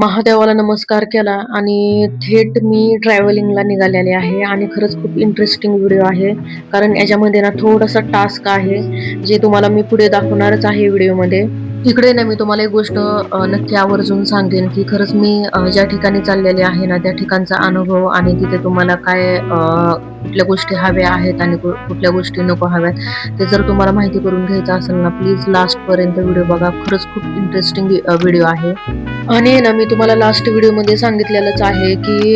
महादेवाला नमस्कार केला आणि थेट मी ट्रॅव्हलिंगला निघालेले आहे आणि खरंच खूप इंटरेस्टिंग व्हिडिओ आहे. कारण याच्यामध्ये ना थोडासा टास्क आहे जे तुम्हाला मी पुढे दाखवणारच आहे व्हिडिओमध्ये. इकडे ना मी तुम्हाला एक गोष्ट नक्की आवर्जून सांगेन की खरंच मी ज्या ठिकाणी चाललेले आहे ना त्या ठिकाणचा अनुभव आणि तिथे तुम्हाला काय कुठल्या गोष्टी हव्या आहेत आणि कुठल्या गोष्टी नको हव्यात ते जर तुम्हाला माहिती करून घ्यायचं असेल ना प्लीज लास्ट पर्यंत व्हिडिओ बघा. खरंच खूप इंटरेस्टिंग व्हिडिओ आहे. आणि ना मी तुम्हाला लास्ट व्हिडिओमध्ये सांगितलेलंच आहे की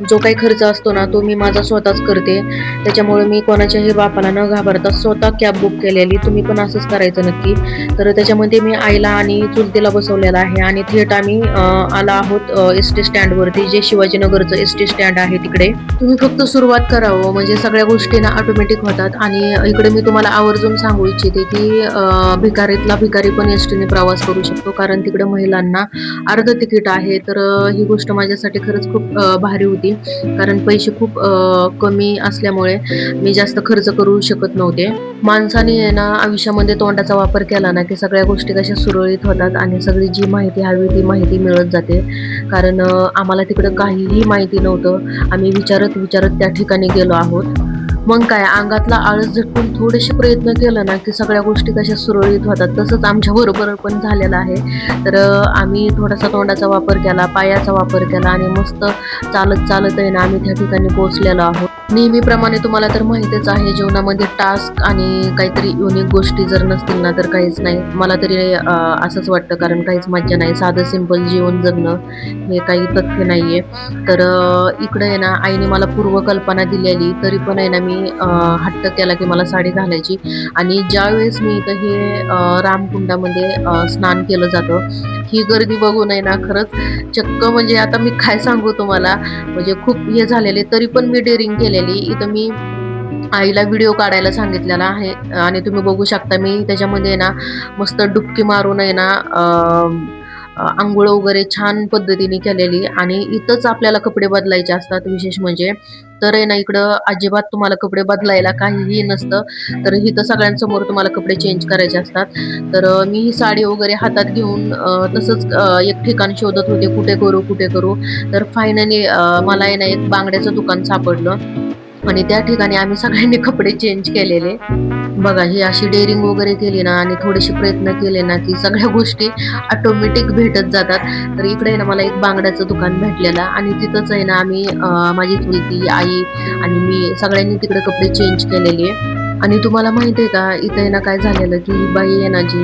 जो काही खर्च असतो ना तो मी माझा स्वतःच करते. त्याच्यामुळे मी कोणाच्याही बापाला न घाबरता स्वतः कॅब बुक केलेली. तुम्ही पण असंच करायचं नक्की. तर त्याच्यामध्ये मी आईला आणि चुलतीला बसवलेला आहे आणि थेट आम्ही आला आहोत एसटी स्टँडवरती, जे शिवाजीनगरचं एसटी स्टँड आहे तिकडे. तुम्ही फक्त सुरुवात करावं म्हणजे सगळ्या गोष्टी ना ऑटोमॅटिक होतात. आणि इकडे मी तुम्हाला आवर्जून सांगू इच्छिते की भिकारीतला भिकारी पण एसटीने प्रवास करू शकतो, कारण तिकडे महिलांना अर्ध तिकीट आहे. तर ही गोष्ट माझ्यासाठी खरंच खूप भारी होती, कारण पैसे खूप कमी असल्यामुळे मी जास्त खर्च करू शकत नव्हते. माणसाने आहे ना आयुष्यामध्ये तोंडाचा वापर केला ना की सगळ्या गोष्टी कशा सुरळीत होतात आणि सगळी जी माहिती हवी ती माहिती मिळत जाते. कारण आम्हाला तिकडं काहीही माहिती नव्हतं. आम्ही विचारत विचारत त्या ठिकाणी गेलो आहोत. मग काय अंगातला आळस झटकून थोडेसे प्रयत्न केलं ना की सगळ्या गोष्टी कशा सुरळीत होतात. तसंच आमच्या बरोबर पण झालेलं आहे. तर आम्ही थोडासा तोंडाचा वापर केला, पायाचा वापर केला आणि मस्त चालत चालत आहे ना आम्ही त्या ठिकाणी पोहोचलेलो आहोत. नेहमीप्रमाणे तुम्हाला तर माहितीच आहे जीवनामध्ये टास्क आणि काहीतरी युनिक गोष्टी जर नसतील ना तर काहीच नाही. मला तरी असंच वाटतं, कारण काहीच मज्जा नाही. साधं सिंपल जीवन जगणं हे काही तथ्य नाहीये. तर इकडे आहे ना आईने मला पूर्वकल्पना दिलेली तरी पण आहे ना मी हट्ट केला की मला साडी घालायची. आणि ज्यावेळेस मी इथं हे रामकुंडामध्ये स्नान केलं जातं, ही गर्दी बघून आहे ना खरंच चक्क म्हणजे आता मी काय सांगू तुम्हाला, म्हणजे खूप हे झालेले तरी पण मी डेअरिंग केलेली. इथं मी आईला व्हिडिओ काढायला सांगितलेला आहे आणि तुम्ही बघू शकता मी त्याच्यामध्ये ना मस्त डुबकी मारून आहे ना अंघोळ वगैरे छान पद्धतीने केलेली. आणि इथंच आपल्याला कपडे बदलायचे असतात विशेष म्हणजे. तर आहे ना इकडं अजिबात तुम्हाला कपडे बदलायला काहीही नसतं. तर इथं सगळ्यांसमोर तुम्हाला कपडे चेंज करायचे असतात. तर मी ही साडी वगैरे हातात घेऊन तसंच एक ठिकाण शोधत होते, कुठे करू कुठे करू. तर फायनली मला आहे ना एक बांगड्याचं दुकान सापडलं आणि त्या ठिकाणी आम्ही सगळ्यांनी कपडे चेंज केलेले. बघा ही अशी डेअरिंग वगैरे केली ना आणि थोडेसे प्रयत्न केले ना की सगळ्या गोष्टी ऑटोमॅटिक भेटत जातात. तर इकडे ना मला एक बांगड्याचं दुकान भेटलेलं आणि तिथंच आहे ना आम्ही माझी चुलती, आई आणि मी सगळ्यांनी तिकडे कपडे चेंज केलेले. आणि तुम्हाला माहिती आहे का इथे ना काय झालेलं की ही बाई आहे ना जी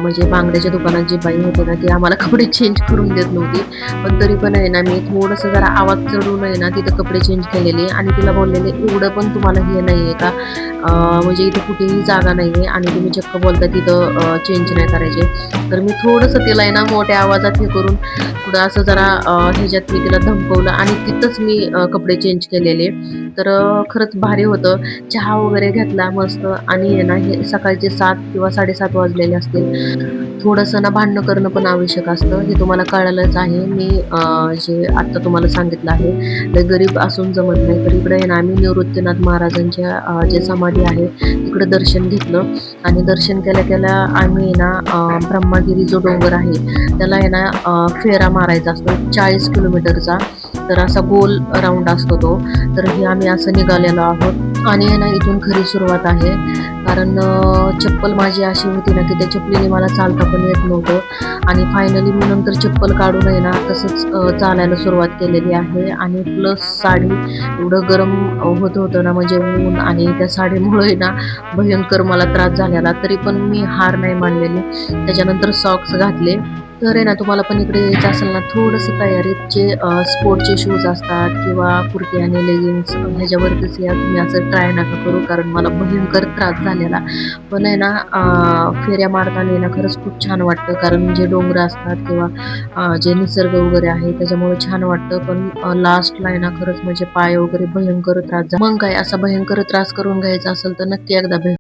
म्हणजे बांगड्याच्या दुकानात जी बाई होती ना ती आम्हाला कपडे चेंज करून देत नव्हती. पण तरी पण आहे ना मी थोडंसं जरा आवाज चढवून आहे ना तिथं कपडे चेंज केलेले आणि तिला बोललेले एवढं पण तुम्हाला हे नाहीये का, म्हणजे इथे कुठेही जागा नाहीये आणि तुम्ही चक्क बोलता तिथं चेंज नाही करायचे. तर मी थोडंसं तिला आहे ना मोठ्या आवाजात हे करून पुढं असं जरा ह्याच्यात मी तिला धमकवलं आणि तिथंच मी कपडे चेंज केलेले. तर खरंच भारी होतं. चहा वगैरे घेतला मस्त आणि आहे ना हे सकाळचे 7 किंवा 7:30 वाजलेले असतील. थोडंसं ना भांडणं करणं पण आवश्यक असतं, हे तुम्हाला कळालंच आहे. मी जे आत्ता तुम्हाला सांगितलं आहे लय गरीब असून जमत नाही. तर इकडे आहे ना आम्ही निवृत्तीनाथ महाराजांच्या जे समाधी आहे तिकडे दर्शन घेतलं आणि दर्शन केल्या केल्या आम्ही ना ब्रह्मगिरी जो डोंगर आहे त्याला आहे ना फेरा मारायचा असतो 40 किलोमीटरचा. तर असा गोल राऊंड असतो तो. तर हे आम्ही असं निघालेलो आहोत आणि आहे ना इथून खरी सुरुवात आहे. कारण चप्पल माझी अशी होती ना की त्या चपलीने मला चालता पण येत नव्हतं आणि फायनली मी नंतर चप्पल काढून आहे ना तसंच चालायला सुरुवात केलेली आहे. आणि प्लस साडी एवढं गरम होत होतं ना म्हणजे ऊन, आणि त्या साडीमुळे ना भयंकर मला त्रास झालेला. तरी पण मी हार नाही मानलेली. त्याच्यानंतर सॉक्स घातले. तर आहे ना तुम्हाला पण इकडे यायचं असेल ना थोडंसं तयारीत जे स्पोर्टचे शूज असतात किंवा कुर्ती आणि लेगिन्स ह्याच्यावरतीच या. तुम्ही असं ट्राय नका करू, कारण मला भयंकर त्रास झालेला. पण आहे ना फेऱ्या मारताना आहे ना खरंच खूप छान वाटतं, कारण जे डोंगर असतात किंवा जे निसर्ग वगैरे आहे त्याच्यामुळे छान वाटतं. पण लास्टला आहे ना खरंच म्हणजे पाय वगैरे भयंकर त्रास झाला. मग काय असा भयंकर त्रास करून घ्यायचा असेल तर नक्की एकदा भेट.